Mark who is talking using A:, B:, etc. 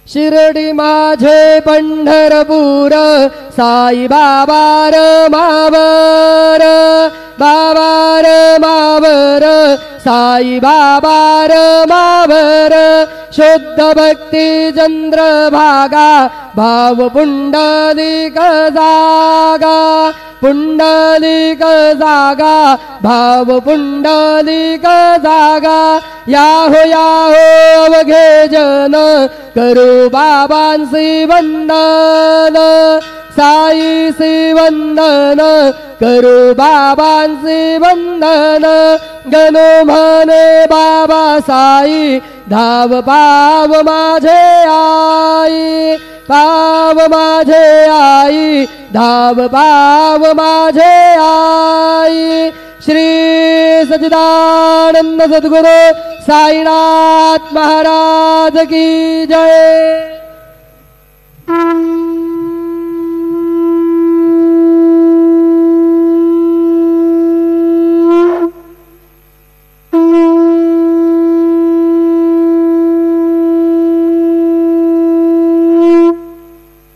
A: शिर्डी माझे पंढरपूर साई बाबार मावर बाबार मावर साई बाबार मावर शुद्ध भक्ती चंद्रभागा भाव पुंडलिक जागा पुंडलिक जागा भाव पुंडलिक जागा याहो अवघे जन करू बाबांसी वंदन साईसी वंदन करू बाबांसी वंदन गणो म्हणे बाबा साई धाव पाव माझे आई पाव माझे आई धाव पाव माझे आई। श्री सच्चिदानंद सद्गुरु साईनाथ महाराज की जय।